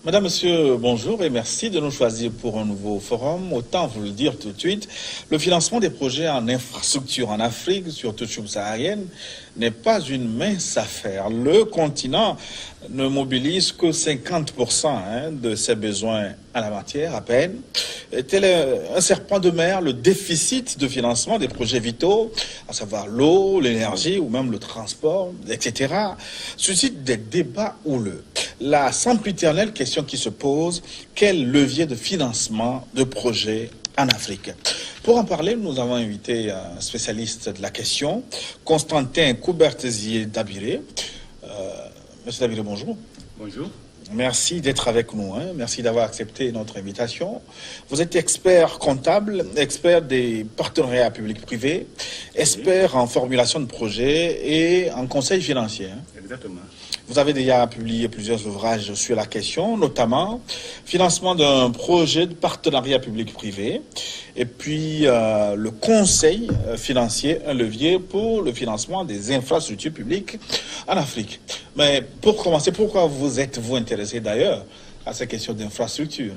Madame, Monsieur, bonjour et merci de nous choisir pour un nouveau forum. Autant vous le dire tout de suite, le financement des projets en infrastructure en Afrique, surtout subsaharienne, n'est pas une mince affaire. Le continent ne mobilise que 50% de ses besoins en la matière, à peine. Tel est un serpent de mer, le déficit de financement des projets vitaux, à savoir l'eau, l'énergie ou même le transport, etc., suscite des débats houleux. La sempiternelle question qui se pose, quel levier de financement de projets en Afrique? Pour en parler, nous avons invité un spécialiste de la question, Constantin Coubertesier Dabiré. Monsieur Dabiré, bonjour. Bonjour. Merci d'être avec nous. Merci d'avoir accepté notre invitation. Vous êtes expert comptable, expert des partenariats publics-privés, expert en formulation de projets et en conseil financier. Exactement. Vous avez déjà publié plusieurs ouvrages sur la question, notamment financement d'un projet de partenariat public-privé et puis le conseil financier, un levier pour le financement des infrastructures publiques en Afrique. Mais pour commencer, pourquoi vous êtes-vous intéressé d'ailleurs à ces questions d'infrastructure?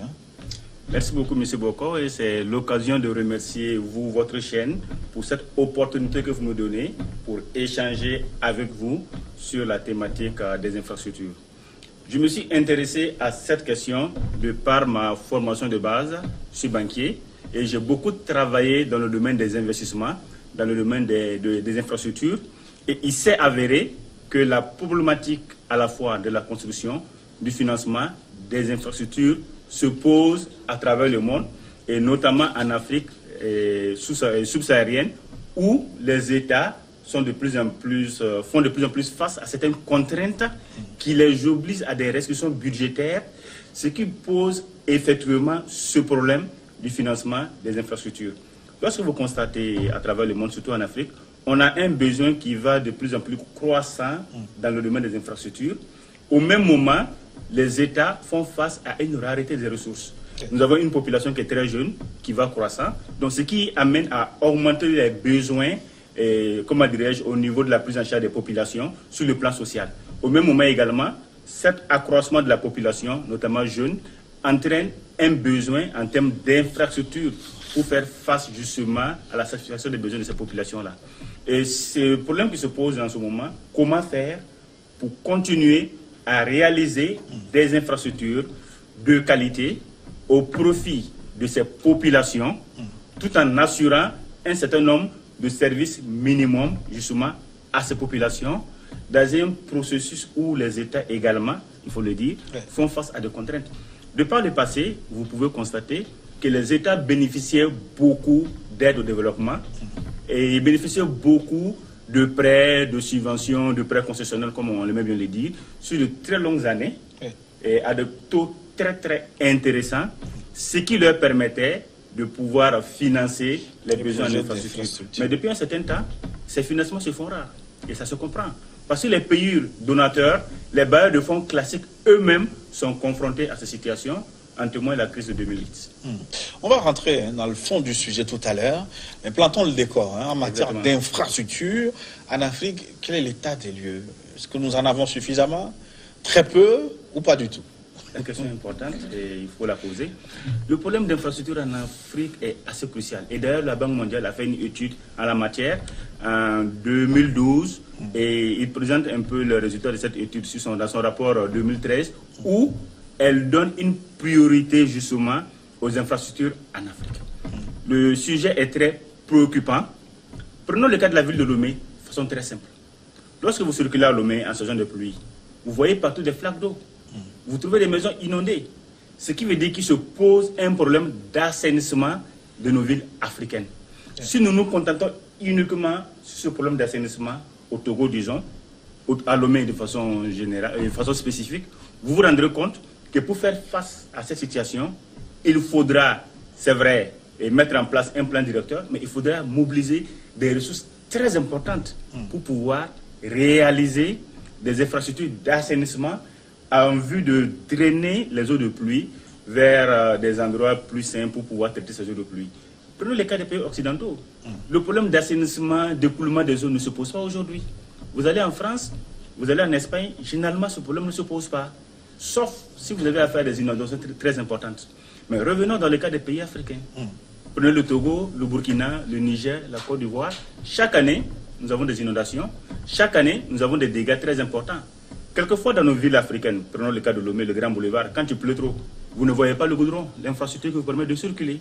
Merci beaucoup, M. Boko, et c'est l'occasion de remercier vous, votre chaîne, pour cette opportunité que vous nous donnez pour échanger avec vous sur la thématique des infrastructures. Je me suis intéressé à cette question de par ma formation de base. Je suis banquier et j'ai beaucoup travaillé dans le domaine des investissements, dans le domaine des infrastructures, et il s'est avéré que la problématique à la fois de la construction, du financement, des infrastructures se pose à travers le monde, et notamment en Afrique subsaharienne, où les États font de plus en plus face à certaines contraintes qui les obligent à des restrictions budgétaires, ce qui pose effectivement ce problème du financement des infrastructures. Lorsque vous constatez à travers le monde, surtout en Afrique, on a un besoin qui va de plus en plus croissant dans le domaine des infrastructures. Au même moment, les États font face à une rareté des ressources. Nous avons une population qui est très jeune, qui va croissant, donc ce qui amène à augmenter les besoins, comment dirais-je, au niveau de la prise en charge des populations sur le plan social. Au même moment également, cet accroissement de la population, notamment jeune, entraîne un besoin en termes d'infrastructures pour faire face justement à la satisfaction des besoins de ces populations-là. Et c'est le problème qui se pose en ce moment, comment faire pour continuer à réaliser des infrastructures de qualité au profit de ces populations, tout en assurant un certain nombre de services minimums justement à ces populations, dans un processus où les États également, il faut le dire, font face à des contraintes. De par le passé, vous pouvez constater que les États bénéficiaient beaucoup d'aide au développement et bénéficiaient beaucoup de prêts, de subventions, de prêts concessionnels, comme on aime bien le dire, sur de très longues années, et à de taux très très intéressants, ce qui leur permettait de pouvoir financer les besoins d'infrastructures. Mais depuis un certain temps, ces financements se font rares, et ça se comprend. Parce que les pays donateurs, les bailleurs de fonds classiques eux-mêmes sont confrontés à cette situation, en témoigne la crise de 2008. On va rentrer dans le fond du sujet tout à l'heure, mais plantons le décor. En matière d'infrastructure, en Afrique, quel est l'état des lieux? Est-ce que nous en avons suffisamment? Très peu ou pas du tout? C'est une question importante et il faut la poser. Le problème d'infrastructure en Afrique est assez crucial. Et d'ailleurs, la Banque mondiale a fait une étude en la matière en 2012 et il présente un peu le résultat de cette étude dans son rapport 2013 où elle donne une priorité justement aux infrastructures en Afrique. Le sujet est très préoccupant. Prenons le cas de la ville de Lomé de façon très simple. Lorsque vous circulez à Lomé en saison de pluie, vous voyez partout des flaques d'eau. Vous trouvez des maisons inondées. Ce qui veut dire qu'il se pose un problème d'assainissement de nos villes africaines. Si nous nous contentons uniquement sur ce problème d'assainissement au Togo, disons, à Lomé de façon générale, de façon spécifique, vous vous rendrez compte que pour faire face à cette situation, il faudra, c'est vrai, mettre en place un plan directeur, mais il faudra mobiliser des ressources très importantes pour pouvoir réaliser des infrastructures d'assainissement en vue de drainer les eaux de pluie vers des endroits plus simples pour pouvoir traiter ces eaux de pluie. Prenons les cas des pays occidentaux. Le problème d'assainissement, d'écoulement des eaux ne se pose pas aujourd'hui. Vous allez en France, vous allez en Espagne, généralement ce problème ne se pose pas. sauf si vous avez affaire à des inondations très importantes. Mais revenons dans le cas des pays africains. Prenez le Togo, le Burkina, le Niger, la Côte d'Ivoire. Chaque année, nous avons des inondations. Chaque année, nous avons des dégâts très importants. Quelquefois, dans nos villes africaines, prenons le cas de Lomé, le Grand Boulevard, quand il pleut trop, vous ne voyez pas le goudron, l'infrastructure qui vous permet de circuler.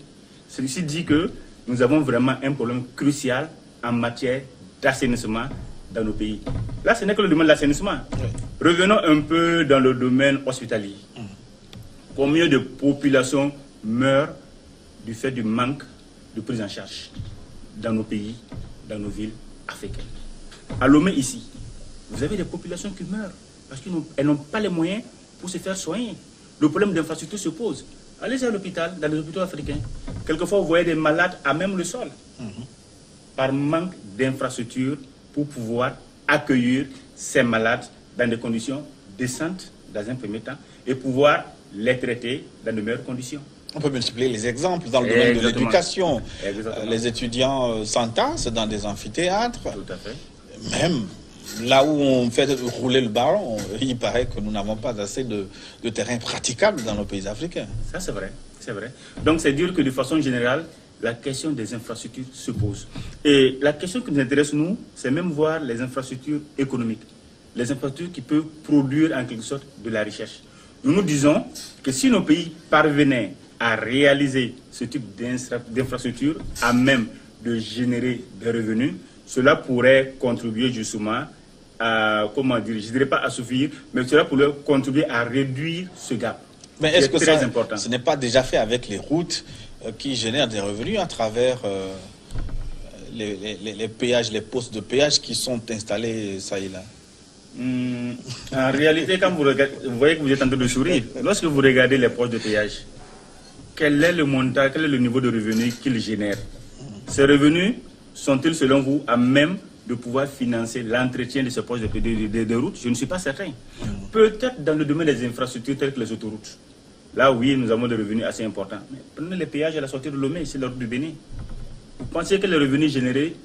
Ceci dit que nous avons vraiment un problème crucial en matière d'assainissement dans nos pays. Là, ce n'est que le domaine de l'assainissement. Oui. Revenons un peu dans le domaine hospitalier. Combien de populations meurent du fait du manque de prise en charge dans nos pays, dans nos villes africaines? À Lomé, ici, vous avez des populations qui meurent parce qu'elles n'ont pas les moyens pour se faire soigner. Le problème d'infrastructure se pose. Allez à l'hôpital, dans les hôpitaux africains. Quelquefois, vous voyez des malades à même le sol. Par manque d'infrastructure pour pouvoir accueillir ces malades dans des conditions décentes, dans un premier temps, et pouvoir les traiter dans de meilleures conditions. On peut multiplier les exemples dans le domaine de l'éducation. Les étudiants s'entassent dans des amphithéâtres. Tout à fait. Même là où on fait rouler le ballon, il paraît que nous n'avons pas assez de terrain praticable dans nos pays africains. Ça, c'est vrai. C'est vrai. Donc, c'est dire que de façon générale, la question des infrastructures se pose. Et la question qui nous intéresse, nous, c'est même voir les infrastructures économiques. Les infrastructures qui peuvent produire en quelque sorte de la recherche. Nous nous disons que si nos pays parvenaient à réaliser ce type d'infrastructure, à même de générer des revenus, cela pourrait contribuer justement à, comment dire, je ne dirais pas assouvir, mais cela pourrait contribuer à réduire ce gap. Mais est-ce que ça, ce n'est pas déjà fait avec les routes qui génèrent des revenus à travers les péages, les postes de péage qui sont installés ça et là? En réalité, quand vous regardez, vous voyez que vous êtes en train de sourire. Lorsque vous regardez les postes de péage, quel est le montant, quel est le niveau de revenus qu'ils génèrent? Ces revenus sont-ils, selon vous, à même de pouvoir financer l'entretien de ces postes de routes? Je ne suis pas certain. Peut-être dans le domaine des infrastructures telles que les autoroutes. Là, oui, nous avons des revenus assez importants. Mais prenez les péages à la sortie de Lomé, c'est la route du Bénin. Vous pensez que les revenus générés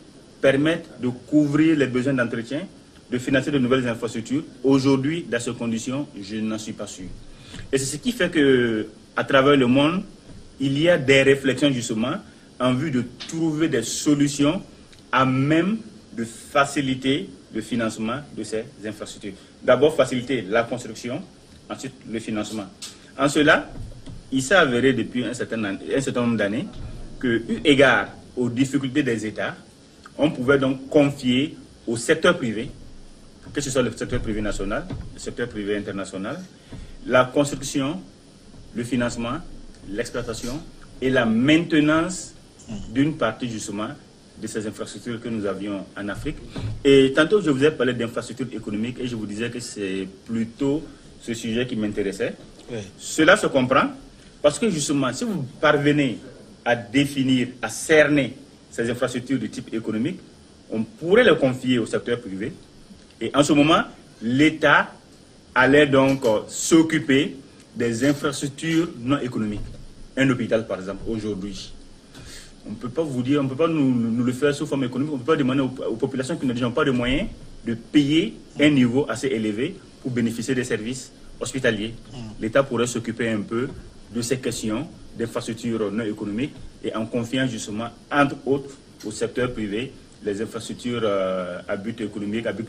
permettent de couvrir les besoins d'entretien, de financer de nouvelles infrastructures? Aujourd'hui, dans ces conditions, je n'en suis pas sûr. Et c'est ce qui fait qu'à travers le monde, il y a des réflexions justement en vue de trouver des solutions à même de faciliter le financement de ces infrastructures. D'abord, faciliter la construction, ensuite le financement. En cela, il s'est avéré depuis un certain nombre d'années que, eu égard aux difficultés des États, on pouvait donc confier au secteur privé, que ce soit le secteur privé national, le secteur privé international, la construction, le financement, l'exploitation et la maintenance d'une partie justement de ces infrastructures que nous avions en Afrique. Et tantôt, je vous ai parlé d'infrastructures économiques et je vous disais que c'est plutôt ce sujet qui m'intéressait. Oui. Cela se comprend parce que justement, si vous parvenez à définir, à cerner ces infrastructures de type économique, on pourrait les confier au secteur privé. Et en ce moment, l'État allait donc s'occuper des infrastructures non économiques. Un hôpital, par exemple, aujourd'hui. On ne peut pas vous dire, on ne peut pas nous le faire sous forme économique. On ne peut pas demander aux populations qui n'ont pas de moyens de payer un niveau assez élevé pour bénéficier des services hospitaliers. L'État pourrait s'occuper un peu de ces questions d'infrastructures non économiques et en confiant justement, entre autres, au secteur privé, les infrastructures à but économique, à but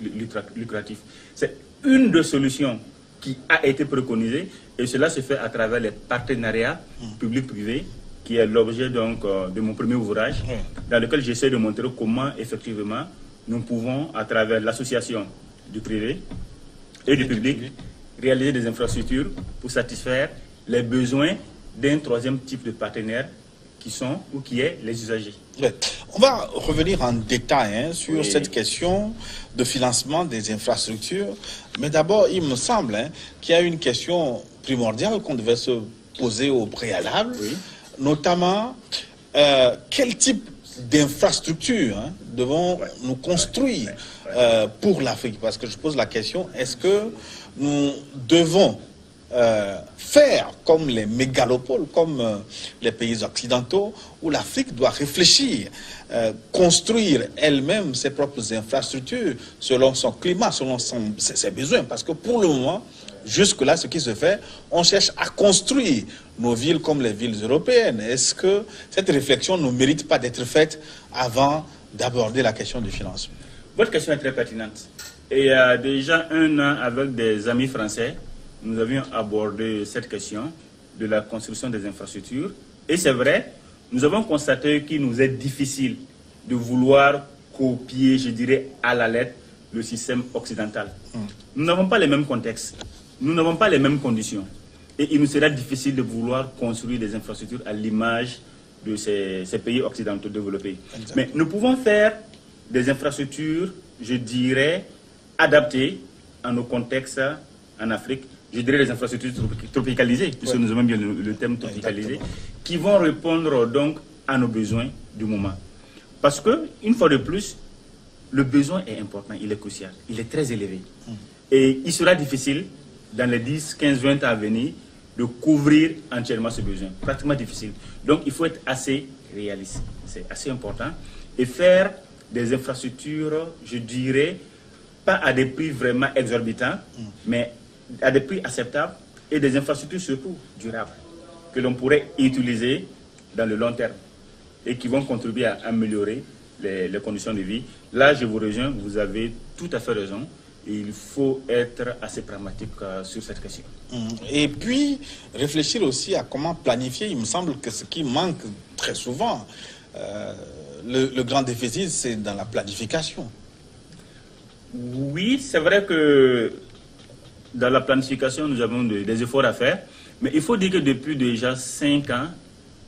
lucratif. C'est une des solutions qui a été préconisée et cela se fait à travers les partenariats publics-privés qui est l'objet donc de mon premier ouvrage, dans lequel j'essaie de montrer comment effectivement nous pouvons, à travers l'association du privé et du public, réaliser des infrastructures pour satisfaire les besoins d'un troisième type de partenaire qui sont ou qui est les usagers. On va revenir en détail sur cette question de financement des infrastructures, mais d'abord il me semble qu'il y a une question primordiale qu'on devait se poser au préalable, notamment quel type d'infrastructure devons-nous construire pour l'Afrique? Parce que je pose la question, est-ce que nous devons faire comme les mégalopoles, comme les pays occidentaux, où l'Afrique doit réfléchir, construire elle-même ses propres infrastructures selon son climat, selon ses besoins? Parce que pour le moment, jusque-là, ce qui se fait, on cherche à construire nos villes comme les villes européennes. Est-ce que cette réflexion ne mérite pas d'être faite avant d'aborder la question du financement? Votre question est très pertinente. Et il y a déjà un an, avec des amis français, nous avions abordé cette question de la construction des infrastructures. Et c'est vrai, nous avons constaté qu'il nous est difficile de vouloir copier, je dirais, à la lettre, le système occidental. Nous n'avons pas les mêmes contextes, nous n'avons pas les mêmes conditions. Et il nous sera difficile de vouloir construire des infrastructures à l'image de ces pays occidentaux développés. Exactement. Mais nous pouvons faire des infrastructures, je dirais, adaptées à nos contextes en Afrique. Je dirais les infrastructures tropicalisées, puisque nous avons bien le thème tropicalisé, qui vont répondre donc à nos besoins du moment. Parce que, une fois de plus, le besoin est important, il est crucial, il est très élevé. Et il sera difficile, dans les 10, 15, 20 ans à venir, de couvrir entièrement ce besoin. Pratiquement difficile. Donc, il faut être assez réaliste. C'est assez important. Et faire des infrastructures, je dirais, pas à des prix vraiment exorbitants, mais à des prix acceptables et des infrastructures surtout durables, que l'on pourrait utiliser dans le long terme et qui vont contribuer à améliorer les conditions de vie. Là, je vous rejoins, vous avez tout à fait raison. Il faut être assez pragmatique sur cette question. Et puis, réfléchir aussi à comment planifier. Il me semble que ce qui manque très souvent, le grand déficit, c'est dans la planification. Oui, c'est vrai que dans la planification, nous avons des efforts à faire. Mais il faut dire que depuis déjà 5 ans,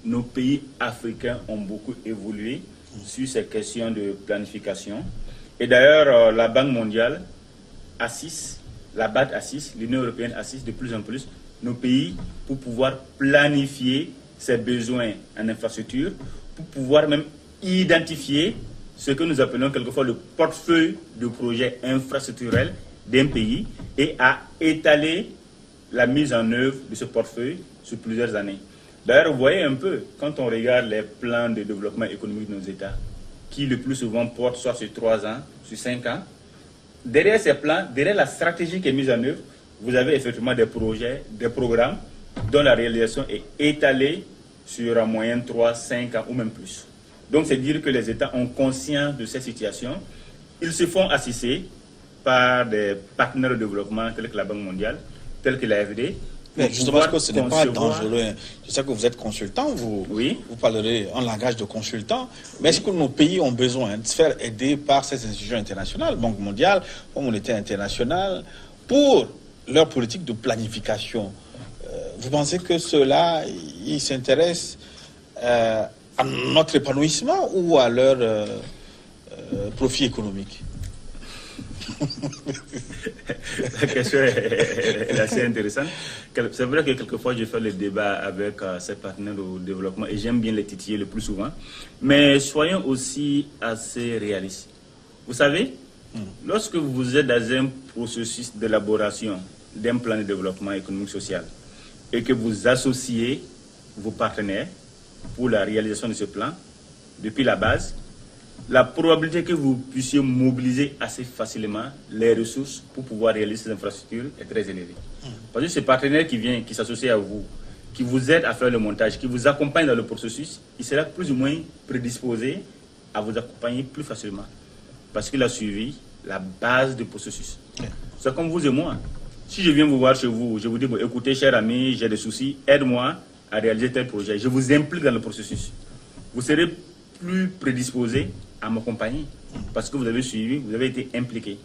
nos pays africains ont beaucoup évolué sur ces questions de planification. Et d'ailleurs, la Banque mondiale assiste, la BAD assiste, l'Union européenne assiste de plus en plus nos pays pour pouvoir planifier ses besoins en infrastructure, pour pouvoir même identifier ce que nous appelons quelquefois le portefeuille de projets infrastructurels d'un pays et à étaler la mise en œuvre de ce portefeuille sur plusieurs années. D'ailleurs, vous voyez un peu, quand on regarde les plans de développement économique de nos États, qui le plus souvent portent soit sur 3 ans, sur 5 ans, derrière ces plans, derrière la stratégie qui est mise en œuvre, vous avez effectivement des projets, des programmes dont la réalisation est étalée sur en moyenne 3, 5 ans ou même plus. Donc, c'est dire que les États ont conscience de cette situation. Ils se font assister par des partenaires de développement tels que la Banque mondiale, tels que l'AFD. Mais justement, parce que ce n'est pas dangereux. Je sais que vous êtes consultant, vous parlerez en langage de consultant, mais est-ce que nos pays ont besoin de se faire aider par ces institutions internationales, Banque mondiale, Fonds monétaire international, pour leur politique de planification? Vous pensez que ceux-là, ils s'intéressent à notre épanouissement ou à leur profit économique? La question est assez intéressante. C'est vrai que quelquefois je fais le débat avec ces partenaires au développement et j'aime bien les titiller le plus souvent. Mais soyons aussi assez réalistes. Vous savez, lorsque vous êtes dans un processus d'élaboration d'un plan de développement économique social et que vous associez vos partenaires pour la réalisation de ce plan, depuis la base, la probabilité que vous puissiez mobiliser assez facilement les ressources pour pouvoir réaliser ces infrastructures est très élevée. Parce que ce partenaire qui s'associe à vous, qui vous aide à faire le montage, qui vous accompagne dans le processus, il sera plus ou moins prédisposé à vous accompagner plus facilement. Parce qu'il a suivi la base du processus. C'est comme vous et moi. Si je viens vous voir chez vous, je vous dis, bon, écoutez, cher ami, j'ai des soucis, aide-moi à réaliser tel projet. Je vous implique dans le processus. Vous serez plus prédisposé à m'accompagner parce que vous avez suivi, vous avez été impliqué.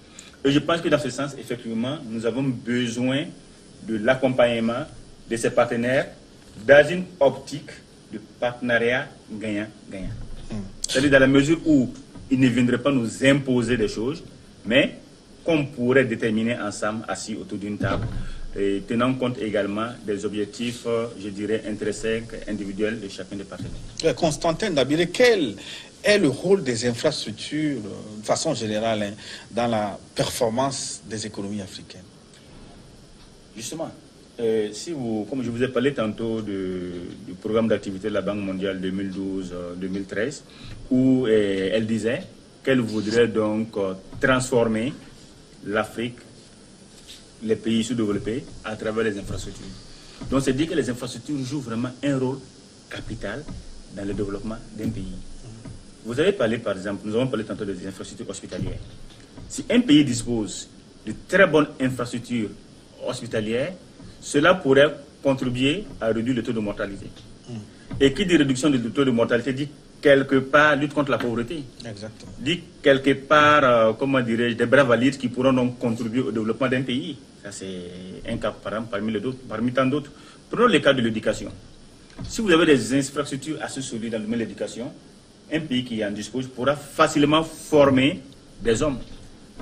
Et je pense que dans ce sens, effectivement, nous avons besoin de l'accompagnement de ces partenaires dans une optique de partenariat gagnant-gagnant. C'est-à-dire dans la mesure où ils ne viendraient pas nous imposer des choses, mais qu'on pourrait déterminer ensemble, assis autour d'une table, et tenant compte également des objectifs, je dirais, intrinsèques, individuels de chacun des partenaires. Constantin Dabiré, quel est le rôle des infrastructures, de façon générale, dans la performance des économies africaines? Justement, comme je vous ai parlé tantôt du programme d'activité de la Banque mondiale 2012-2013, où elle disait qu'elle voudrait donc transformer l'Afrique les pays sous-développés à travers les infrastructures. Donc c'est dire que les infrastructures jouent vraiment un rôle capital dans le développement d'un pays. Vous avez parlé, par exemple, nous avons parlé tantôt des infrastructures hospitalières. Si un pays dispose de très bonnes infrastructures hospitalières, cela pourrait contribuer à réduire le taux de mortalité. Et qui dit réduction du taux de mortalité dit quelque part lutte contre la pauvreté. Exactement. Dit quelque part, comment dirais-je, des bras valides qui pourront donc contribuer au développement d'un pays. Ça, c'est un cas parmi tant d'autres. Prenons le cas de l'éducation. Si vous avez des infrastructures assez solides dans le domaine de l'éducation, un pays qui en dispose pourra facilement former des hommes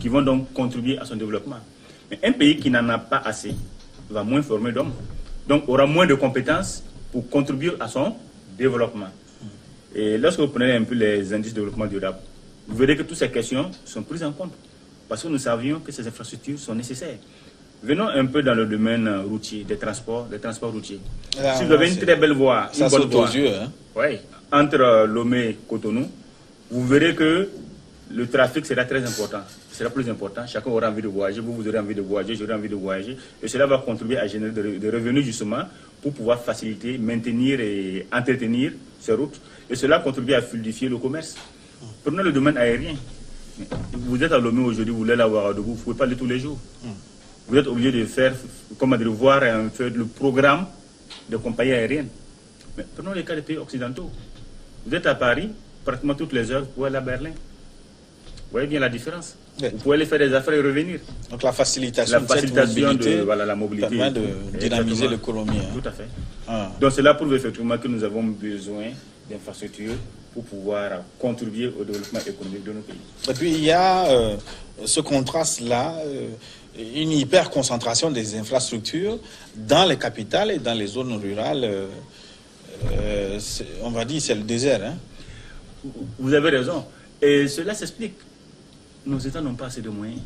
qui vont donc contribuer à son développement. Mais un pays qui n'en a pas assez va moins former d'hommes, donc aura moins de compétences pour contribuer à son développement. Et lorsque vous prenez un peu les indices de développement durable, vous verrez que toutes ces questions sont prises en compte parce que nous savions que ces infrastructures sont nécessaires. Venons un peu dans le domaine routier, des transports routiers. Si vous avez une très belle voie, ça saute aux yeux, hein? Oui, entre Lomé et Cotonou, vous verrez que le trafic sera très important. Ce sera plus important. Chacun aura envie de voyager. Vous aurez envie de voyager, j'aurai envie de voyager. Et cela va contribuer à générer des revenus justement pour pouvoir faciliter, maintenir et entretenir ces routes. Et cela contribue à fluidifier le commerce. Prenons le domaine aérien. Vous êtes à Lomé aujourd'hui, vous voulez l'avoir de vous, ne pouvez pas aller tous les jours. Vous êtes obligé de faire, de voir le programme des compagnies aériennes. Mais prenons les cas des pays occidentaux. Vous êtes à Paris, pratiquement toutes les heures, vous pouvez aller à Berlin. Vous voyez bien la différence. Oui. Vous pouvez aller faire des affaires et revenir. Donc la facilitation de la mobilité permet de dynamiser l'économie. Tout à fait. Donc c'est là prouve effectivement que nous avons besoin d'infrastructures pour pouvoir contribuer au développement économique de nos pays. Et puis il y a ce contraste-là, une hyper-concentration des infrastructures dans les capitales et dans les zones rurales. On va dire c'est le désert. Hein? Vous avez raison. Et cela s'explique. Nos États n'ont pas assez de moyens.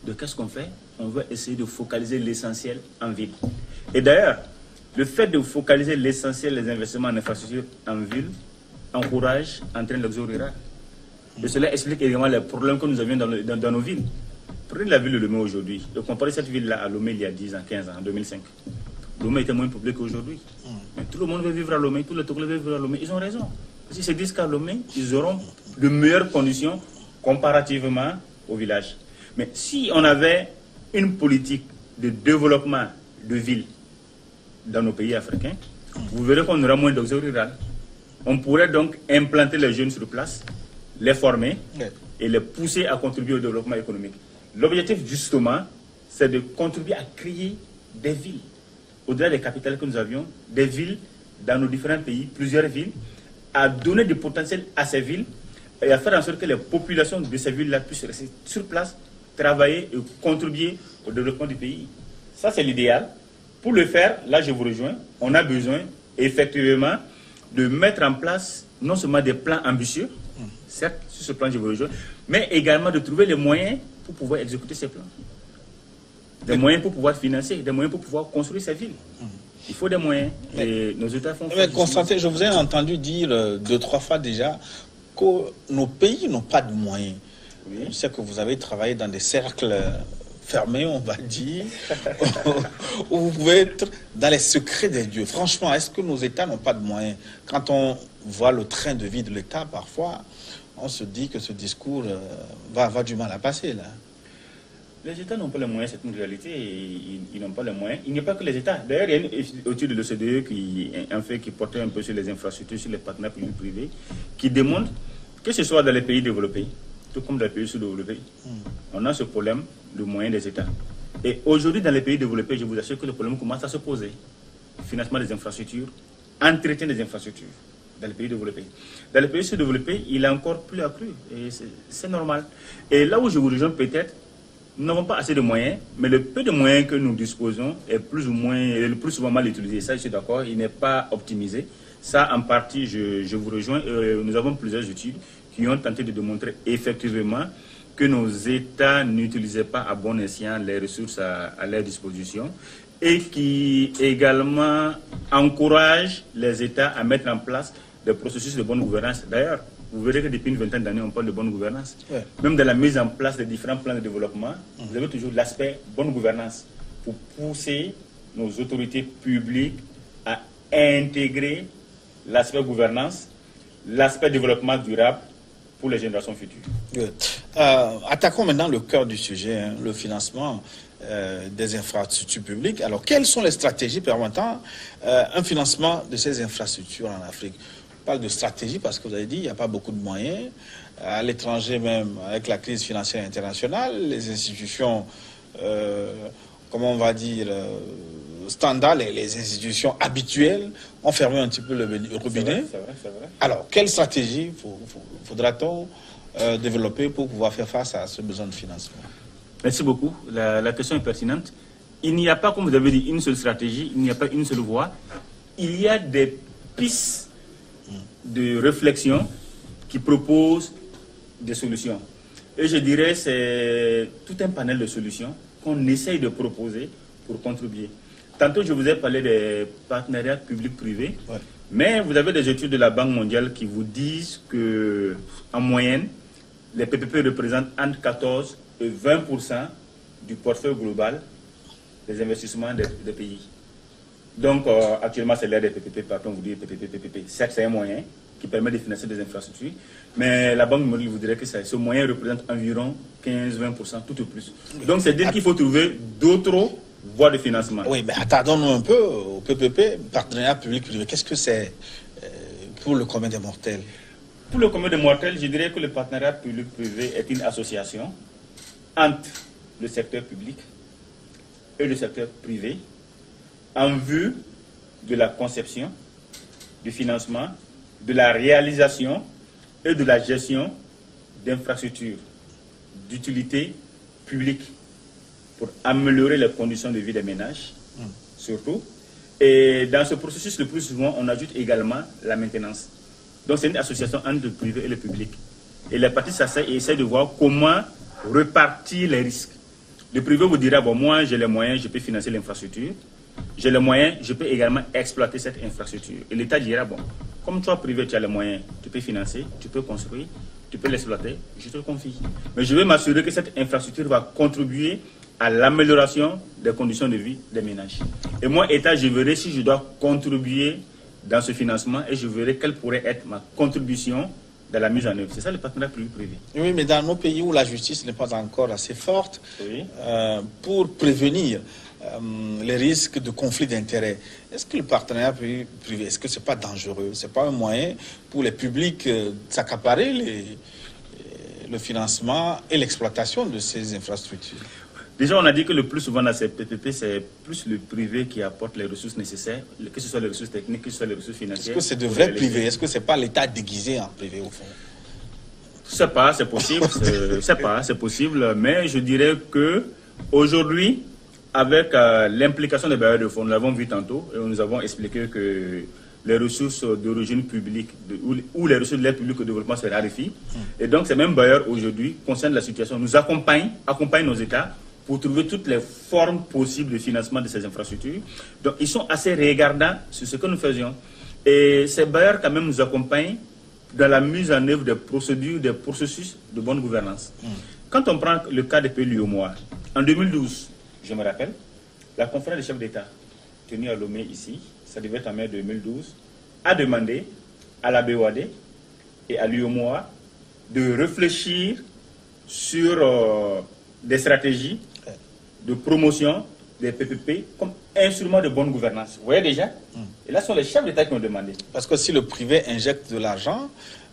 Donc qu'est-ce qu'on fait? On va essayer de focaliser l'essentiel en ville. Et d'ailleurs, le fait de focaliser l'essentiel des investissements en infrastructure en ville entraîne l'exode rural. Et cela explique également les problèmes que nous avions dans nos villes. Prenez la ville de Lomé aujourd'hui. Et comparez cette ville-là à Lomé il y a 10 ans, 15 ans, en 2005. Lomé était moins peuplé qu'aujourd'hui. Mais tout le monde veut vivre à Lomé, tous les Togolais veulent vivre à Lomé. Ils ont raison. Parce qu'ils se disent qu'à Lomé, ils auront de meilleures conditions comparativement au village. Mais si on avait une politique de développement de villes dans nos pays africains, vous verrez qu'on aura moins d'exode rural. On pourrait donc implanter les jeunes sur place, les former et les pousser à contribuer au développement économique. L'objectif, justement, c'est de contribuer à créer des villes. Au-delà des capitales que nous avions, des villes dans nos différents pays, plusieurs villes, à donner du potentiel à ces villes et à faire en sorte que les populations de ces villes-là puissent rester sur place, travailler et contribuer au développement du pays. Ça, c'est l'idéal. Pour le faire, là, je vous rejoins, on a besoin, effectivement, de mettre en place non seulement des plans ambitieux, certes, sur ce plan, je vous rejoins, mais également de trouver les moyens pour pouvoir exécuter ces plans. Des moyens pour pouvoir financer, des moyens pour pouvoir construire ces villes. Il faut des moyens. Et nos États font... Mais Constantin, je vous ai entendu dire 2-3 fois déjà que nos pays n'ont pas de moyens. Oui. Je sais que vous avez travaillé dans des cercles fermés, on va dire, où vous pouvez être dans les secrets des dieux. Franchement, est-ce que nos États n'ont pas de moyens? Quand on voit le train de vie de l'État, parfois, on se dit que ce discours va avoir du mal à passer, là. Les États n'ont pas les moyens, c'est une réalité, ils n'ont pas les moyens. Il n'y a pas que les États. D'ailleurs, il y a une étude de l'OCDE qui portait un peu sur les infrastructures, sur les partenaires publics-privés, qui démontre que ce soit dans les pays développés, tout comme dans les pays sous-développés, on a ce problème de moyens des États. Et aujourd'hui, dans les pays développés, je vous assure que le problème commence à se poser. Financement des infrastructures, entretien des infrastructures dans les pays développés. Dans les pays sous-développés, il est encore plus accru, et c'est normal. Et là où je vous rejoins peut-être, nous n'avons pas assez de moyens, mais le peu de moyens que nous disposons est le plus souvent mal utilisé. Ça, je suis d'accord, il n'est pas optimisé. Ça, en partie, je vous rejoins. Nous avons plusieurs études qui ont tenté de démontrer effectivement que nos États n'utilisaient pas à bon escient les ressources à leur disposition et qui également encouragent les États à mettre en place des processus de bonne gouvernance. D'ailleurs, vous verrez que depuis une vingtaine d'années, on parle de bonne gouvernance. Ouais. Même dans la mise en place des différents plans de développement, vous avez toujours l'aspect bonne gouvernance. pour pousser nos autorités publiques à intégrer l'aspect gouvernance, l'aspect développement durable pour les générations futures. Oui. Attaquons maintenant le cœur du sujet, hein, le financement des infrastructures publiques. Alors, quelles sont les stratégies permettant un financement de ces infrastructures en Afrique? On parle de stratégie parce que vous avez dit qu'il n'y a pas beaucoup de moyens. À l'étranger même, avec la crise financière internationale, les institutions, comment on va dire, standards, les institutions habituelles ont fermé un petit peu le robinet. C'est vrai. Alors, quelle stratégie faudra-t-on développer pour pouvoir faire face à ce besoin de financement? Merci beaucoup. La question est pertinente. Il n'y a pas, comme vous avez dit, une seule stratégie, il n'y a pas une seule voie. Il y a des pistes de réflexion qui proposent des solutions. Et je dirais c'est tout un panel de solutions qu'on essaye de proposer pour contribuer. Tantôt, je vous ai parlé des partenariats publics-privés, Ouais. mais vous avez des études de la Banque mondiale qui vous disent que, en moyenne, les PPP représentent entre 14 et 20% du portefeuille global des investissements des pays. Donc, actuellement, c'est l'ère des PPP, partout on vous dit PPP. Certes, c'est un moyen qui permet de financer des infrastructures, mais la Banque mondiale vous dirait que ce moyen représente environ 15-20%, tout au plus. Donc, c'est dire qu'il faut trouver d'autres voies de financement. Oui, mais attardons-nous un peu au PPP, partenariat public-privé. Qu'est-ce que c'est pour le commun des mortels? Pour le commun des mortels, je dirais que le partenariat public-privé est une association entre le secteur public et le secteur privé en vue de la conception, du financement, de la réalisation et de la gestion d'infrastructures d'utilité publique pour améliorer les conditions de vie des ménages, surtout. Et dans ce processus, le plus souvent, on ajoute également la maintenance. Donc, c'est une association entre le privé et le public. Et les parties s'asseyent et essaient de voir comment repartir les risques. Le privé vous dira, bon, moi, j'ai les moyens, je peux financer l'infrastructure. J'ai les moyens, je peux également exploiter cette infrastructure. Et l'État dira, bon, comme toi, privé, tu as les moyens, tu peux financer, tu peux construire, tu peux l'exploiter, je te le confie. Mais je vais m'assurer que cette infrastructure va contribuer à l'amélioration des conditions de vie des ménages. Et moi, État, je verrai si je dois contribuer dans ce financement et je verrai quelle pourrait être ma contribution dans la mise en œuvre. C'est ça le partenariat public-privé. Oui, mais dans nos pays où la justice n'est pas encore assez forte, Oui. pour prévenir les risques de conflit d'intérêts, est-ce que le partenariat privé, est-ce que ce n'est pas dangereux? Ce n'est pas un moyen pour les publics de s'accaparer le financement et l'exploitation de ces infrastructures? Déjà, on a dit que le plus souvent dans ces PPP, c'est plus le privé qui apporte les ressources nécessaires, que ce soit les ressources techniques, que ce soit les ressources financières. Est-ce que c'est de vrai privé? Est-ce que ce n'est pas l'État déguisé en privé au fond? Je ne sais pas, c'est possible, c'est possible, mais je dirais que aujourd'hui, avec l'implication des bailleurs de fonds, nous l'avons vu tantôt, et nous avons expliqué que les ressources d'origine publique ou les ressources de l'aide publique au développement se raréfient. Et donc, ces mêmes bailleurs aujourd'hui, conscients de la situation, nous accompagnent nos États pour trouver toutes les formes possibles de financement de ces infrastructures. Donc, ils sont assez regardants sur ce que nous faisions. Et ces bailleurs, quand même, nous accompagnent dans la mise en œuvre des procédures, des processus de bonne gouvernance. Quand on prend le cas des pays l'UEMOA, en 2012, je me rappelle, la conférence des chefs d'État tenue à Lomé ici, ça devait être en mai 2012, a demandé à la BOAD et à l'UEMOA de réfléchir sur des stratégies de promotion des PPP comme instrument de bonne gouvernance. Vous voyez déjà? Et là, ce sont les chefs d'État qui ont demandé. Parce que si le privé injecte de l'argent,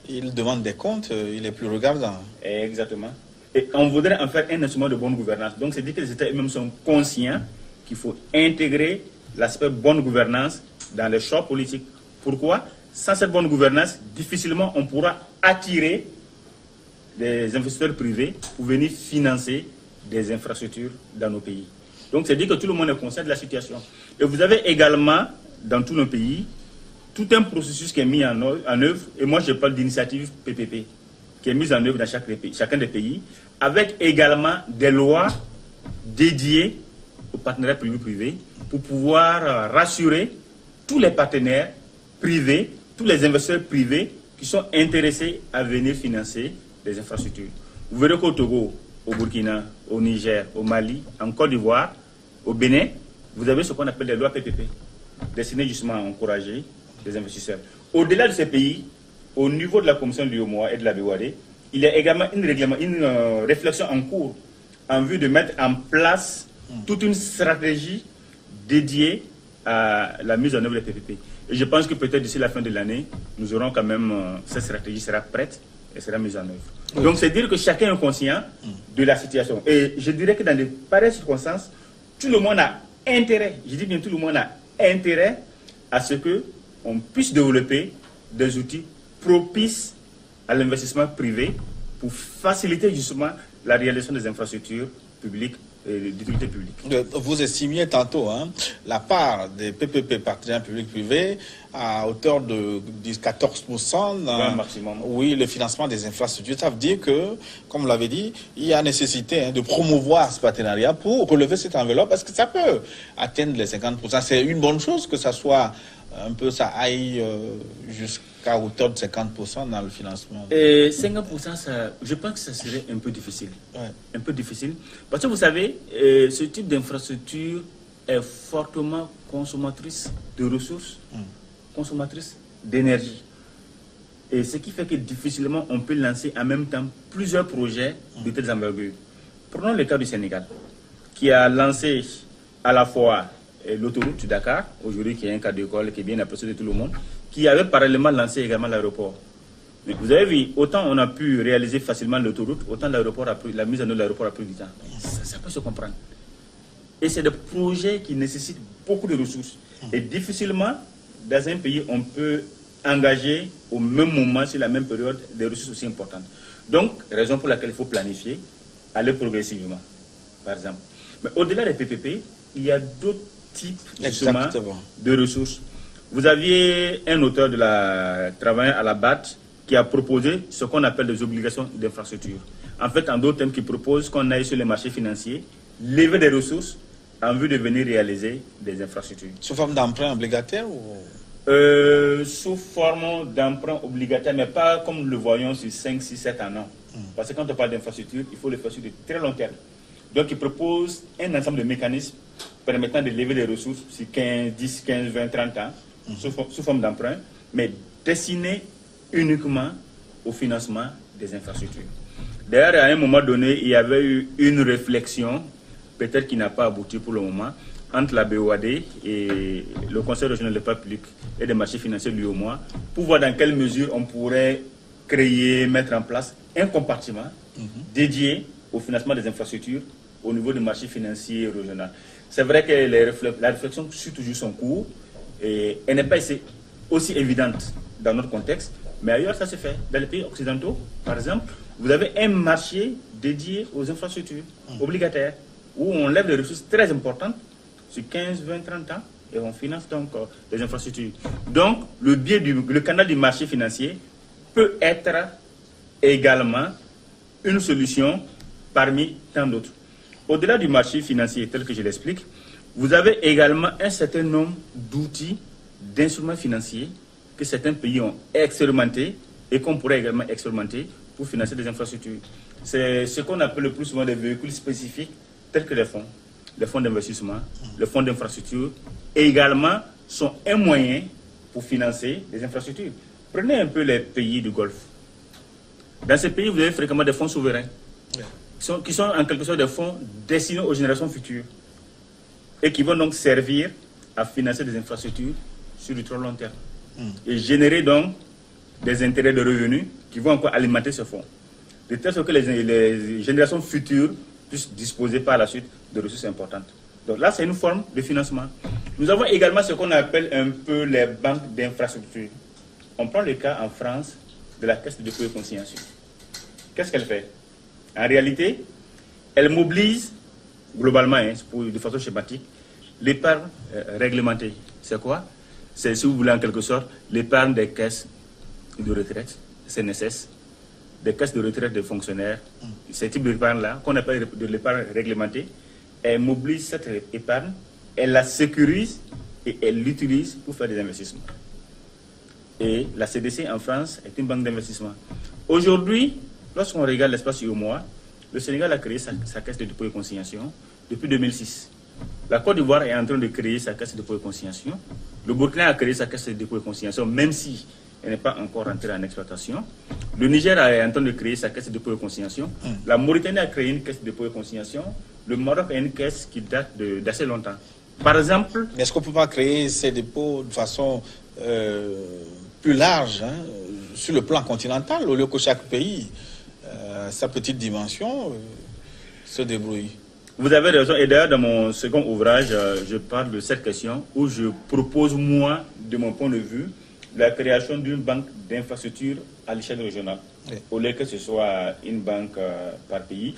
il demande des comptes, il est plus regardant. Exactement. Et on voudrait en faire un instrument de bonne gouvernance. Donc, c'est dire que les États eux-mêmes sont conscients qu'il faut intégrer l'aspect bonne gouvernance dans les choix politiques. Pourquoi? Sans cette bonne gouvernance, difficilement on pourra attirer des investisseurs privés pour venir financer des infrastructures dans nos pays. Donc, c'est dire que tout le monde est conscient de la situation. Et vous avez également, dans tous nos pays, tout un processus qui est mis en œuvre, et moi je parle d'initiative PPP, qui est mise en œuvre dans chacun des pays, avec également des lois dédiées au partenariat public-privé pour pouvoir rassurer tous les partenaires privés, tous les investisseurs privés qui sont intéressés à venir financer des infrastructures. Vous verrez qu'au Togo, au Burkina, au Niger, au Mali, en Côte d'Ivoire, Au Bénin, vous avez ce qu'on appelle les lois PPP, destinées justement à encourager les investisseurs. Au-delà de ces pays, au niveau de la commission de l'UEMOA et de la BOAD, il y a également une réflexion en cours en vue de mettre en place toute une stratégie dédiée à la mise en œuvre des PPP. Et je pense que peut-être d'ici la fin de l'année, nous aurons quand même, cette stratégie sera prête et sera mise en œuvre. Oui. Donc c'est dire que chacun est conscient de la situation. Et je dirais que dans de pareilles circonstances, tout le monde a intérêt, je dis bien tout le monde a intérêt à ce qu'on puisse développer des outils propices à l'investissement privé pour faciliter justement la réalisation des infrastructures publiques et d'utilité publique. Vous estimiez tantôt la part des PPP, partenariats publics-privés, à hauteur de 14% dans maximum. Oui, le financement des infrastructures. Ça veut dire que, comme vous l'avez dit, il y a nécessité de promouvoir ce partenariat pour relever cette enveloppe, parce que ça peut atteindre les 50%. C'est une bonne chose que ça soit un peu, ça aille jusqu'à hauteur de 50% dans le financement. Et 50%, ça, je pense que ça serait un peu difficile. Ouais. Un peu difficile. Parce que vous savez, ce type d'infrastructure est fortement consommatrice de ressources, consommatrice d'énergie. Et ce qui fait que difficilement on peut lancer en même temps plusieurs projets de telles envergures. Prenons le cas du Sénégal, qui a lancé à la fois l'autoroute du Dakar, aujourd'hui qui est un cas d'école qui est bien apprécié de tout le monde, qui avait parallèlement lancé également l'aéroport. Mais vous avez vu, autant on a pu réaliser facilement l'autoroute, autant l'aéroport la mise en œuvre de l'aéroport a pris du temps. Ça peut se comprendre. Et c'est des projets qui nécessitent beaucoup de ressources. Et difficilement, dans un pays, on peut engager au même moment, sur la même période, des ressources aussi importantes. Donc, raison pour laquelle il faut planifier, aller progressivement, par exemple. Mais au-delà des PPP, il y a d'autres types de ressources. Vous aviez un auteur de la travaillant à la BAT qui a proposé ce qu'on appelle des obligations d'infrastructure. En fait, en d'autres termes, qui propose qu'on aille sur les marchés financiers, lever des ressources en vue de venir réaliser des infrastructures. Sous forme d'emprunt obligataire ou... Sous forme d'emprunt obligataire, mais pas comme nous le voyons sur 5, 6, 7 ans, non. Parce que quand on parle d'infrastructure, il faut le faire sur de très long terme. Donc, il propose un ensemble de mécanismes permettant de lever des ressources sur 10, 15, 20, 30 ans, sous forme d'emprunt, mais destinés uniquement au financement des infrastructures. D'ailleurs, à un moment donné, il y avait eu une réflexion, peut-être qui n'a pas abouti pour le moment, entre la BOAD et le Conseil régional des parcs publics et des marchés financiers de l'UEMOA, pour voir dans quelle mesure on pourrait créer, mettre en place un compartiment dédié au financement des infrastructures au niveau du marché financier régional. C'est vrai que la réflexion suit toujours son cours et elle n'est pas aussi évidente dans notre contexte, mais ailleurs ça se fait. Dans les pays occidentaux, par exemple, vous avez un marché dédié aux infrastructures obligataires où on lève des ressources très importantes sur 15, 20, 30 ans et on finance donc les infrastructures. Donc, le canal du marché financier peut être également une solution parmi tant d'autres. Au-delà du marché financier tel que je l'explique, vous avez également un certain nombre d'outils, d'instruments financiers que certains pays ont expérimentés et qu'on pourrait également expérimenter pour financer des infrastructures. C'est ce qu'on appelle le plus souvent des véhicules spécifiques tels que les fonds d'investissement, les fonds d'infrastructure, et également sont un moyen pour financer des infrastructures. Prenez un peu les pays du Golfe. Dans ces pays, vous avez fréquemment des fonds souverains, qui sont en quelque sorte des fonds destinés aux générations futures et qui vont donc servir à financer des infrastructures sur du trop long terme et générer donc des intérêts de revenus qui vont encore alimenter ce fonds, de telle sorte que les générations futures puissent disposer par la suite de ressources importantes. Donc là, c'est une forme de financement. Nous avons également ce qu'on appelle un peu les banques d'infrastructures. On prend le cas en France de la Caisse de dépôt et consignation. Qu'est-ce qu'elle fait? En réalité, elle mobilise globalement, de façon schématique, l'épargne réglementée. C'est quoi? C'est, si vous voulez en quelque sorte, l'épargne des caisses de retraite, CNSS, des caisses de retraite des fonctionnaires. Ce type d'épargne-là, qu'on appelle de l'épargne réglementée, elle mobilise cette épargne, elle la sécurise et elle l'utilise pour faire des investissements. Et la CDC en France est une banque d'investissement. Aujourd'hui, lorsqu'on regarde l'espace UEMOA, le Sénégal a créé sa caisse de dépôt et consignation depuis 2006. La Côte d'Ivoire est en train de créer sa caisse de dépôt et consignation. Le Burkina a créé sa caisse de dépôt et consignation, même si elle n'est pas encore entrée en exploitation. Le Niger est en train de créer sa caisse de dépôt et consignation. La Mauritanie a créé une caisse de dépôt et consignation. Le Maroc a une caisse qui date d'assez longtemps. Par exemple... Est-ce qu'on ne peut pas créer ces dépôts de façon plus large, hein, sur le plan continental, au lieu que chaque pays, sa petite dimension, se débrouille? Vous avez raison. Et d'ailleurs, dans mon second ouvrage, je parle de cette question où je propose, moi, de mon point de vue, la création d'une banque d'infrastructure à l'échelle régionale, au lieu que ce soit une banque par pays.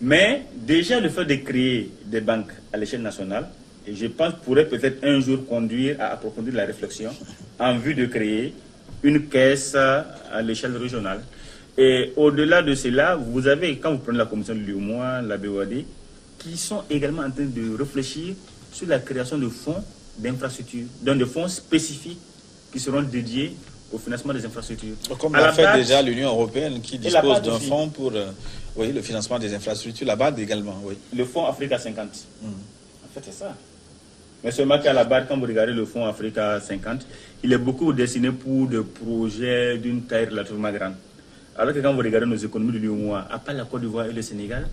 Mais déjà, le fait de créer des banques à l'échelle nationale, et je pense pourrait peut-être un jour conduire à approfondir la réflexion en vue de créer une caisse à l'échelle régionale. Et au-delà de cela, vous avez, quand vous prenez la commission de l'UEMOA, la BOAD, qui sont également en train de réfléchir sur la création de fonds d'infrastructure, donc de fonds spécifiques qui seront dédiés au financement des infrastructures. Comme l'a fait déjà l'Union européenne qui dispose d'un fonds pour oui, le financement des infrastructures, la BAD également. Oui. Le fonds Africa 50. En fait, c'est ça. Mais seulement qu'à la BAD, quand vous regardez le fonds Africa 50, il est beaucoup destiné pour des projets d'une taille relativement grande. Alors que quand vous regardez nos économies de l'UEMOA, à part la Côte d'Ivoire et le Sénégal,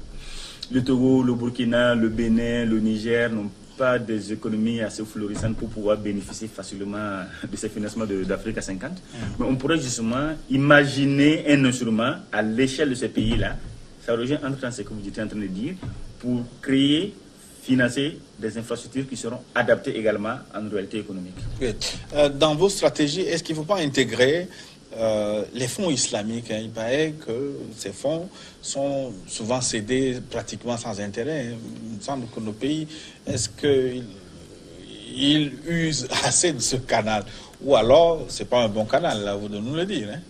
le Togo, le Burkina, le Bénin, le Niger n'ont pas des économies assez florissantes pour pouvoir bénéficier facilement de ces financements d'Afrique à 50. Mais on pourrait justement imaginer un instrument à l'échelle de ces pays-là, ça rejoint entre ce que vous étiez en train de dire, pour créer, financer des infrastructures qui seront adaptées également en réalité économique. Oui. Dans vos stratégies, est-ce qu'il ne faut pas intégrer les fonds islamiques? Il paraît que ces fonds sont souvent cédés pratiquement sans intérêt. Il me semble que nos pays, est-ce qu'ils usent assez de ce canal? Ou alors, ce n'est pas un bon canal, là, vous de nous le dire. Hein?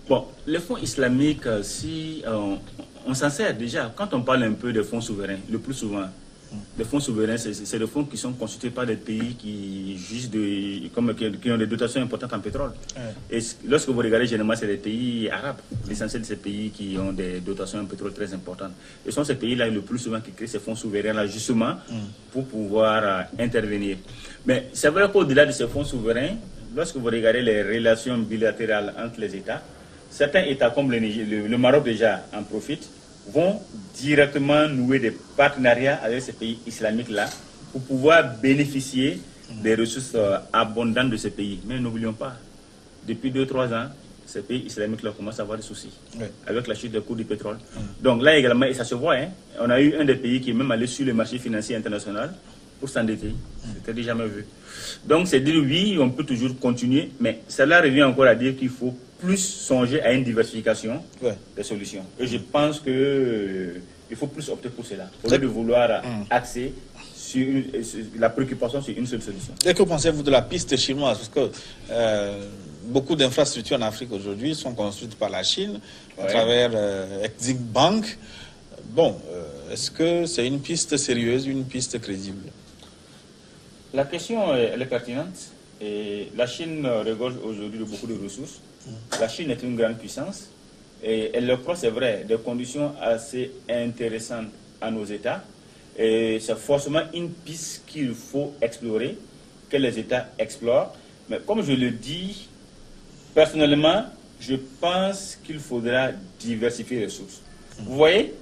Bon, les fonds islamiques, si on s'en sert déjà, quand on parle un peu des fonds souverains, le plus souvent, les fonds souverains, c'est des fonds qui sont constitués par des pays qui ont des dotations importantes en pétrole. Et lorsque vous regardez, généralement, c'est des pays arabes, l'essentiel de ces pays qui ont des dotations en pétrole très importantes. Et ce sont ces pays-là, le plus souvent, qui créent ces fonds souverains-là, justement, pour pouvoir intervenir. Mais c'est vrai qu'au-delà de ces fonds souverains, lorsque vous regardez les relations bilatérales entre les États, certains États, comme le Maroc déjà en profite, vont directement nouer des partenariats avec ces pays islamiques-là pour pouvoir bénéficier des ressources abondantes de ces pays. Mais n'oublions pas, depuis 2-3 ans, ces pays islamiques-là commencent à avoir des soucis avec la chute des cours du pétrole. Donc là également, et ça se voit, hein, on a eu un des pays qui est même allé sur le marché financier international pour s'endetter. C'était déjà jamais vu. Donc c'est dire oui, on peut toujours continuer, mais cela revient encore à dire qu'il faut plus songer à une diversification des solutions. Et je pense qu'il faut plus opter pour cela, au lieu de vouloir axer sur la préoccupation sur une seule solution. Et que pensez-vous de la piste chinoise? Parce que beaucoup d'infrastructures en Afrique aujourd'hui sont construites par la Chine à travers Exim Bank. Bon, est-ce que c'est une piste sérieuse, une piste crédible? La question elle est pertinente. Et la Chine regorge aujourd'hui de beaucoup de ressources. La Chine est une grande puissance et elle offre, c'est vrai, des conditions assez intéressantes à nos États. Et c'est forcément une piste qu'il faut explorer, que les États explorent. Mais comme je le dis, personnellement, je pense qu'il faudra diversifier les ressources. Vous voyez,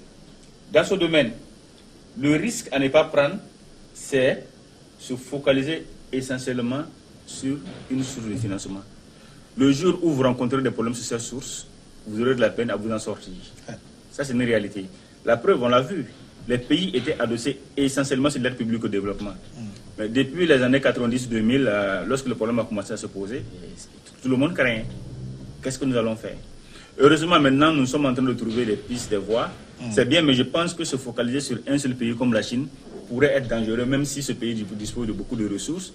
dans ce domaine, le risque à ne pas prendre, c'est se focaliser essentiellement sur une source de financement. Le jour où vous rencontrez des problèmes sur cette source, vous aurez de la peine à vous en sortir. Ça, c'est une réalité. La preuve, on l'a vu. Les pays étaient adossés essentiellement sur l'aide publique au développement. Mais depuis les années 90-2000, lorsque le problème a commencé à se poser, tout le monde craint. Qu'est-ce que nous allons faire? Heureusement, maintenant, nous sommes en train de trouver des pistes, des voies. C'est bien, mais je pense que se focaliser sur un seul pays comme la Chine pourrait être dangereux, même si ce pays dispose de beaucoup de ressources.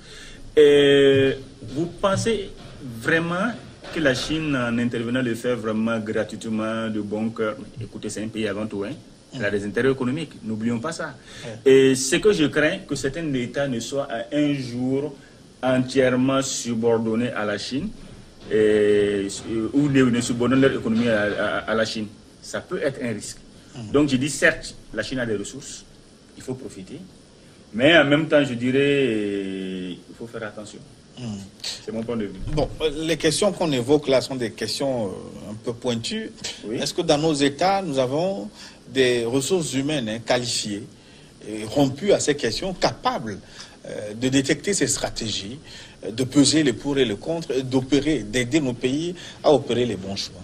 Et vous pensez vraiment que la Chine, en intervenant, le fait vraiment gratuitement, de bon cœur? Écoutez, c'est un pays avant tout, hein. Elle a des intérêts économiques, n'oublions pas ça. Et ce que je crains, que certains États ne soient à un jour entièrement subordonnés à la Chine, ou ne subordonnent leur économie à la Chine. Ça peut être un risque. Donc je dis, certes, la Chine a des ressources, il faut profiter, Mais en même temps, je dirais, il faut faire attention. C'est mon point de vue. Bon, les questions qu'on évoque là sont des questions un peu pointues. Oui. Est-ce que dans nos États, nous avons des ressources humaines qualifiées, et rompues à ces questions, capables de détecter ces stratégies, de peser les pour et les contre, et d'opérer, d'aider nos pays à opérer les bons choix?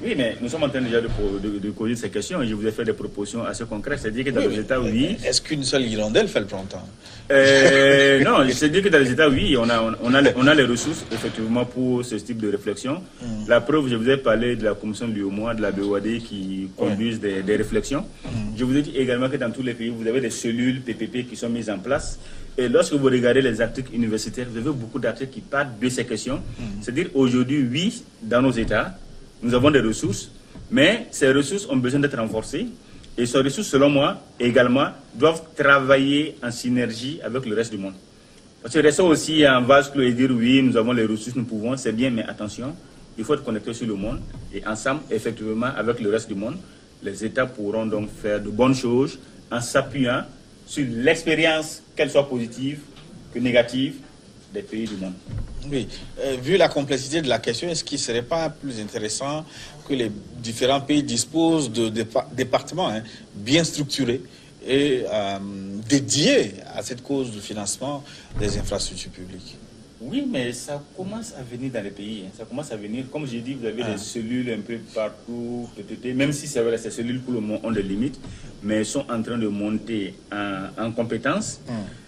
Oui, mais nous sommes en train déjà de causer ces questions et je vous ai fait des propositions assez concrètes. C'est-à-dire que dans les États, oui. Est-ce qu'une seule hirondelle fait le printemps? Non, c'est-à-dire que dans les États, oui, on a les ressources, effectivement, pour ce type de réflexion. La preuve, je vous ai parlé de la commission de l'UOMOA, de la BOAD qui conduisent des réflexions. Je vous ai dit également que dans tous les pays, vous avez des cellules PPP qui sont mises en place. Et lorsque vous regardez les articles universitaires, vous avez beaucoup d'articles qui parlent de ces questions. C'est-à-dire, aujourd'hui, oui, dans nos États, nous avons des ressources, mais ces ressources ont besoin d'être renforcées. Et ces ressources, selon moi, également, doivent travailler en synergie avec le reste du monde. Parce que rester aussi en vase clos et dire oui, nous avons les ressources, nous pouvons, c'est bien, mais attention, il faut être connecté sur le monde. Et ensemble, effectivement, avec le reste du monde, les États pourront donc faire de bonnes choses en s'appuyant sur l'expérience, qu'elle soit positive que négative, des pays du monde. Oui, vu la complexité de la question, est-ce qu'il ne serait pas plus intéressant que les différents pays disposent de départements bien structurés et dédiés à cette cause du financement des infrastructures publiques? Oui, mais ça commence à venir dans les pays. Ça commence à venir. Comme j'ai dit, vous avez des cellules un peu partout, même si c'est vrai, ces cellules pour le moment ont des limites, mais elles sont en train de monter en compétences.